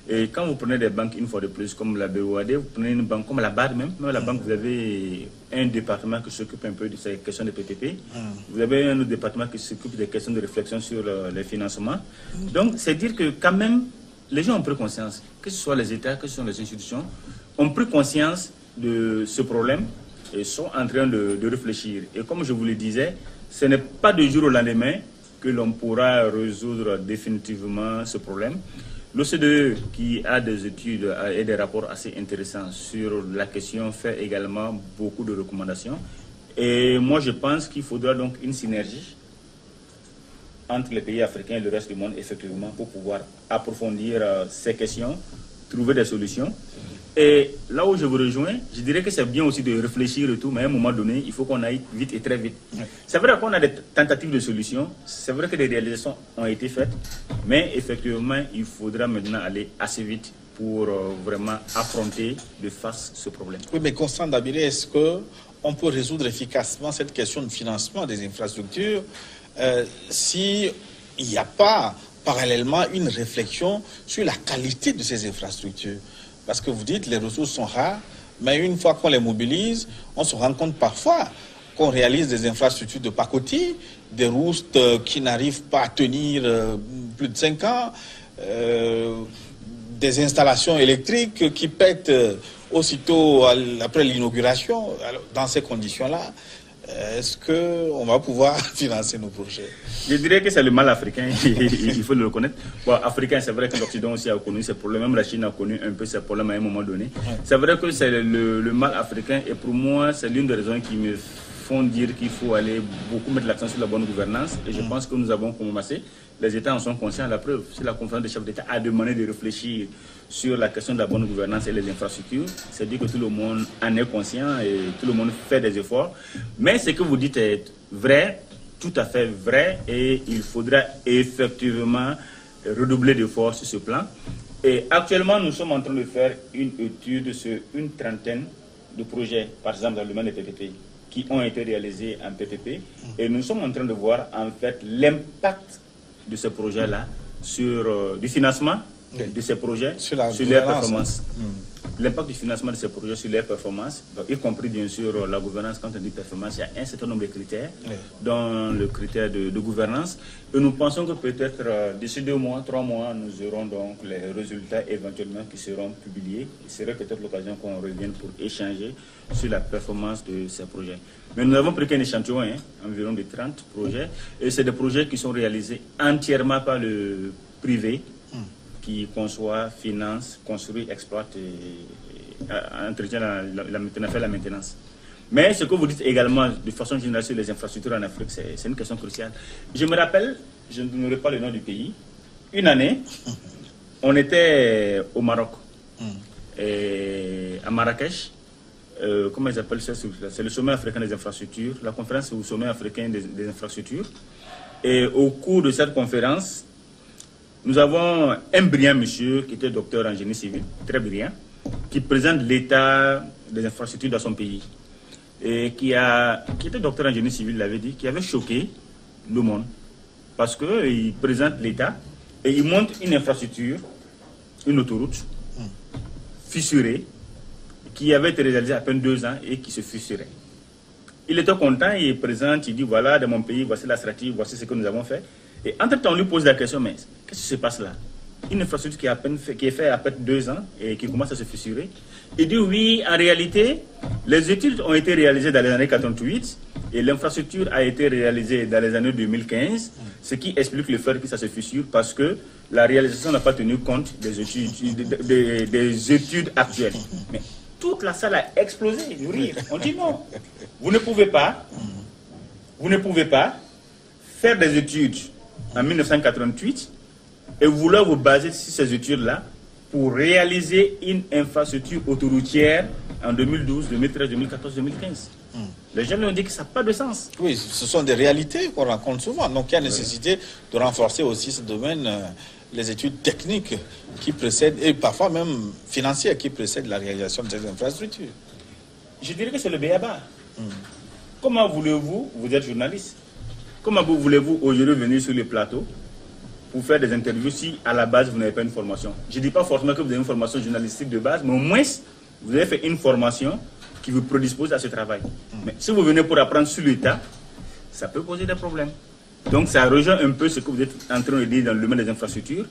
Et quand vous prenez des banques, une fois de plus, comme la BOAD, vous prenez une banque comme la BAD même, la banque, vous avez un département qui s'occupe un peu de ces questions de PTP. Vous avez un autre département qui s'occupe des questions de réflexion sur les financements. Donc, c'est dire que quand même, les gens ont pris conscience, que ce soit les États, que ce soit les institutions, ont pris conscience de ce problème et sont en train de réfléchir. Et comme je vous le disais, ce n'est pas du jour au lendemain que l'on pourra résoudre définitivement ce problème. L'OCDE, qui a des études et des rapports assez intéressants sur la question, fait également beaucoup de recommandations. Et moi, je pense qu'il faudra donc une synergie entre les pays africains et le reste du monde, effectivement, pour pouvoir approfondir ces questions, trouver des solutions. Et là où je vous rejoins, je dirais que c'est bien aussi de réfléchir et tout, mais à un moment donné, il faut qu'on aille vite et très vite. C'est vrai qu'on a des tentatives de solutions, c'est vrai que des réalisations ont été faites, mais effectivement, il faudra maintenant aller assez vite pour vraiment affronter de face ce problème. Oui, mais Constant Dabiré, est-ce qu'on peut résoudre efficacement cette question de financement des infrastructures s'il n'y a pas parallèlement une réflexion sur la qualité de ces infrastructures? Parce que vous dites les ressources sont rares, mais une fois qu'on les mobilise, on se rend compte parfois qu'on réalise des infrastructures de pacotille, des roustes qui n'arrivent pas à tenir plus de 5 ans, des installations électriques qui pètent aussitôt après l'inauguration. Dans ces conditions-là, est-ce qu'on va pouvoir financer nos projets? Je dirais que c'est le mal africain, il faut le reconnaître. Bon, africain, c'est vrai que l'Occident aussi a connu ces problèmes, même la Chine a connu un peu ces problèmes à un moment donné. C'est vrai que c'est le mal africain et pour moi, c'est l'une des raisons qui me font dire qu'il faut aller beaucoup mettre l'accent sur la bonne gouvernance et je pense que nous avons commencé. Les États en sont conscients, la preuve. Si la conférence des chefs d'État a demandé de réfléchir sur la question de la bonne gouvernance et les infrastructures, c'est dire que tout le monde en est conscient et tout le monde fait des efforts. Mais ce que vous dites est vrai, tout à fait vrai, et il faudra effectivement redoubler d'efforts sur ce plan. Et actuellement, nous sommes en train de faire une étude sur une trentaine de projets, par exemple dans le domaine des PPP, qui ont été réalisés en PPP. Et nous sommes en train de voir en fait l'impact de ces projets-là sur du financement de ces projets sur leurs performances. L'impact du financement de ces projets sur leurs performances, donc, y compris bien sûr la gouvernance. Quand on dit performance, il y a un certain nombre de critères, dont le critère de gouvernance. Et nous pensons que peut-être d'ici 2 mois, 3 mois, nous aurons donc les résultats éventuellement qui seront publiés. Il serait peut-être l'occasion qu'on revienne pour échanger sur la performance de ces projets. Mais nous n'avons pris qu'un échantillon, environ de 30 projets. Et c'est des projets qui sont réalisés entièrement par le privé, qui conçoit, finance, construit, exploite et entretient la maintenance. Mais ce que vous dites également, de façon générale, sur les infrastructures en Afrique, c'est une question cruciale. Je me rappelle, je ne donnerai pas le nom du pays, une année, on était au Maroc, et à Marrakech. Comment ils appellent ça? C'est le sommet africain des infrastructures, la conférence au sommet africain des infrastructures. Et au cours de cette conférence, nous avons un brillant monsieur qui était docteur en génie civil, très brillant, qui présente l'état des infrastructures dans son pays. Et qui était docteur en génie civil, il avait dit, qui avait choqué le monde. Parce qu'il présente l'état et il montre une infrastructure, une autoroute fissurée, qui avait été réalisée à peine 2 ans et qui se fissurait. Il était content, il présente, il dit voilà, dans mon pays, voici la stratégie, voici ce que nous avons fait. Et entre-temps, on lui pose la question, mais qu'est-ce qui se passe là? Une infrastructure qui est faite à peine 2 ans et qui commence à se fissurer. Il dit oui, en réalité, les études ont été réalisées dans les années 88 et l'infrastructure a été réalisée dans les années 2015, ce qui explique le fait que ça se fissure parce que la réalisation n'a pas tenu compte des études actuelles. Mais toute la salle a explosé de rire. On dit non, vous ne pouvez pas faire des études en 1988 et vouloir vous baser sur ces études-là pour réaliser une infrastructure autoroutière en 2012, 2013, 2014, 2015. Les gens nous ont dit que ça n'a pas de sens. Oui, ce sont des réalités qu'on rencontre souvent. Donc il y a nécessité de renforcer aussi ce domaine, les études techniques qui précèdent, et parfois même financières, qui précèdent la réalisation de ces infrastructures. Je dirais que c'est le béaba. Comment voulez-vous, vous êtes journaliste, comment voulez-vous aujourd'hui venir sur les plateaux pour faire des interviews si à la base vous n'avez pas une formation? Je ne dis pas forcément que vous avez une formation journalistique de base, mais au moins vous avez fait une formation qui vous prédispose à ce travail. Mais si vous venez pour apprendre sur l'État, ça peut poser des problèmes. Donc ça rejoint un peu ce que vous êtes en train de dire dans le domaine des infrastructures.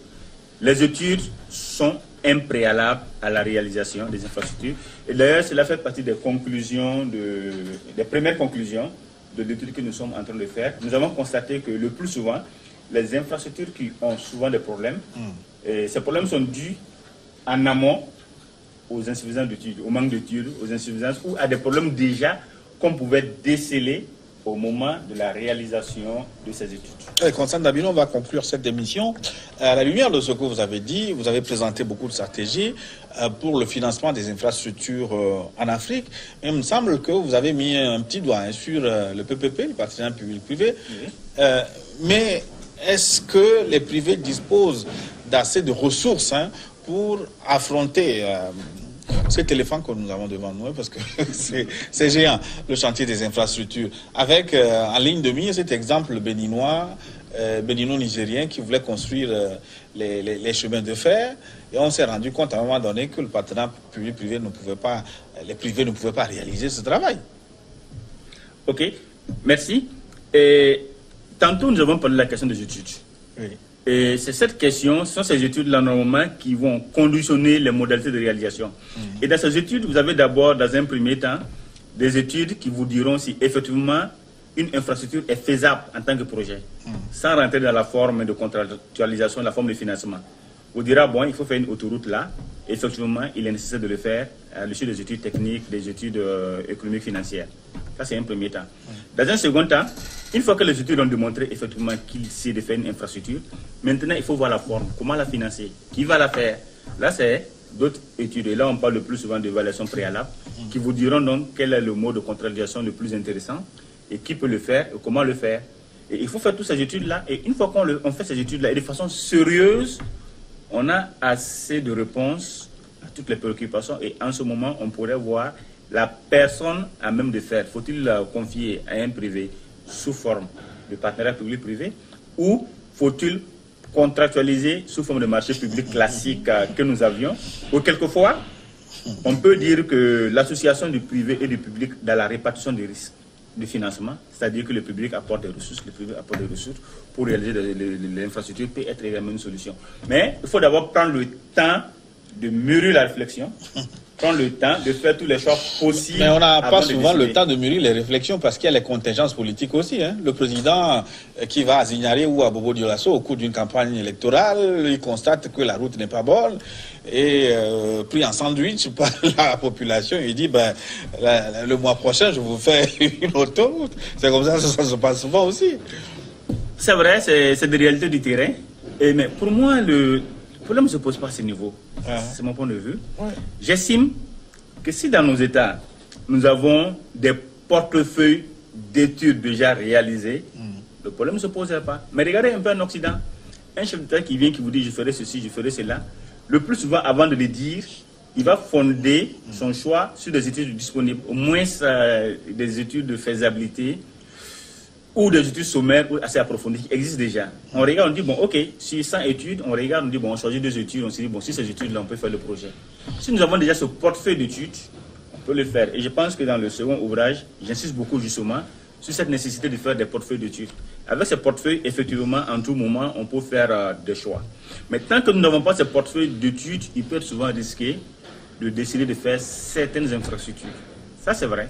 Les études sont un préalable à la réalisation des infrastructures. Et d'ailleurs, cela fait partie des conclusions, des premières conclusions de l'étude que nous sommes en train de faire. Nous avons constaté que le plus souvent, les infrastructures qui ont souvent des problèmes, et ces problèmes sont dus en amont aux insuffisances d'études, au manque d'études, aux insuffisances ou à des problèmes déjà qu'on pouvait déceler au moment de la réalisation de ces études. Constant Dabino, on va conclure cette émission. À la lumière de ce que vous avez dit, vous avez présenté beaucoup de stratégies pour le financement des infrastructures en Afrique. Mais il me semble que vous avez mis un petit doigt sur le PPP, le partenariat public-privé. Oui. Mais est-ce que les privés disposent d'assez de ressources pour affronter cet éléphant que nous avons devant nous, parce que c'est géant, le chantier des infrastructures, avec en ligne de mire cet exemple bénino-nigérien qui voulait construire les chemins de fer, et on s'est rendu compte à un moment donné que le partenariat public-privé ne pouvait pas, les privés ne pouvaient pas réaliser ce travail. Ok, merci. Et tantôt nous avons parlé de la question des études. Oui. Et c'est cette question, ce sont ces études-là normalement qui vont conditionner les modalités de réalisation. Et dans ces études, vous avez d'abord, dans un premier temps, des études qui vous diront si effectivement une infrastructure est faisable en tant que projet, sans rentrer dans la forme de contractualisation, la forme de financement. Vous direz, bon, il faut faire une autoroute là, effectivement, il est nécessaire de le faire à l'issue des études techniques, des études économiques financières. Ça, c'est un premier temps. Dans un second temps, une fois que les études ont démontré effectivement qu'il sait de faire une infrastructure, maintenant, il faut voir la forme, comment la financer, qui va la faire. Là, c'est d'autres études. Et là, on parle le plus souvent d'évaluation préalable, qui vous diront donc quel est le mode de contractualisation le plus intéressant, et qui peut le faire, et comment le faire. Et il faut faire toutes ces études-là, et une fois qu'on fait ces études-là, et de façon sérieuse, on a assez de réponses à toutes les préoccupations, et en ce moment, on pourrait voir la personne à même de faire. Faut-il la confier à un privé sous forme de partenariat public-privé, ou faut-il contractualiser sous forme de marché public classique que nous avions, ou quelquefois, on peut dire que l'association du privé et du public dans la répartition des risques de financement, c'est-à-dire que le public apporte des ressources, le privé apporte des ressources pour réaliser l'infrastructure, peut être également une solution. Mais il faut d'abord prendre le temps de mûrir la réflexion, prendre le temps de faire tous les choix possibles. Mais on n'a pas souvent le temps de mûrir les réflexions parce qu'il y a les contingences politiques aussi. Le président qui va à Zignaré ou à Bobo Dioulasso au cours d'une campagne électorale, il constate que la route n'est pas bonne et pris en sandwich par la population, il dit le mois prochain je vous fais une autoroute. C'est comme ça que ça se passe souvent aussi. C'est vrai, c'est des réalités du terrain. Mais pour moi, Le problème ne se pose pas à ce niveau. C'est mon point de vue. Ouais. J'estime que si dans nos États, nous avons des portefeuilles d'études déjà réalisées, le problème ne se poserait pas. Mais regardez un peu en Occident. Un chef d'État qui vient, qui vous dit je ferai ceci, je ferai cela, le plus souvent, avant de le dire, il va fonder son choix sur des études disponibles, au moins des études de faisabilité ou des études sommaires ou assez approfondies qui existent déjà. On regarde, on dit, bon, ok, sur 100 études, on regarde, on dit, bon, on choisit 2 études, on se dit, bon, si ces études-là, on peut faire le projet. Si nous avons déjà ce portefeuille d'études, on peut le faire. Et je pense que dans le second ouvrage, j'insiste beaucoup justement sur cette nécessité de faire des portefeuilles d'études. Avec ces portefeuilles, effectivement, en tout moment, on peut faire des choix. Mais tant que nous n'avons pas ce portefeuille d'études, il peut être souvent risqué de décider de faire certaines infrastructures. Ça, c'est vrai.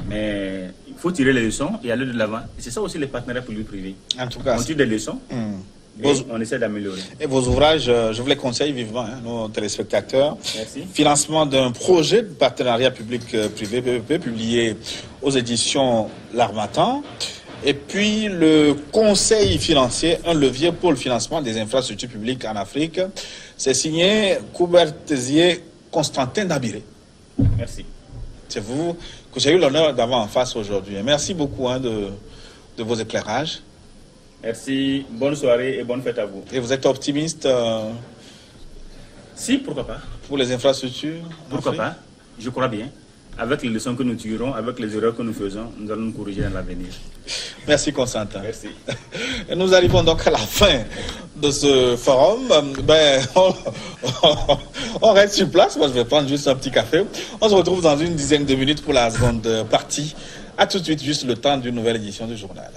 Mais il faut tirer les leçons et aller de l'avant. Et c'est ça aussi les partenariats publics-privés. En tout cas, on tire des leçons et on essaie d'améliorer. Et vos ouvrages, je vous les conseille vivement, nos téléspectateurs. Merci. Financement d'un projet de partenariat public-privé, PPP, publié aux éditions L'Harmattan. Et puis le conseil financier, un levier pour le financement des infrastructures publiques en Afrique. C'est signé Coubertesier Constantin Dabiré. Merci. C'est vous que j'ai eu l'honneur d'avoir en face aujourd'hui. Merci beaucoup de vos éclairages. Merci, bonne soirée et bonne fête à vous. Et vous êtes optimiste Si, pourquoi pas. pour les infrastructures en Pourquoi Afrique? pas. Je crois bien. Avec les leçons que nous tirons, avec les erreurs que nous faisons, nous allons nous corriger dans l'avenir. Merci Constantin. Merci. Et nous arrivons donc à la fin de ce forum. On reste sur place. Moi, je vais prendre juste un petit café. On se retrouve dans une dizaine de minutes pour la seconde partie. À tout de suite, juste le temps d'une nouvelle édition du journal.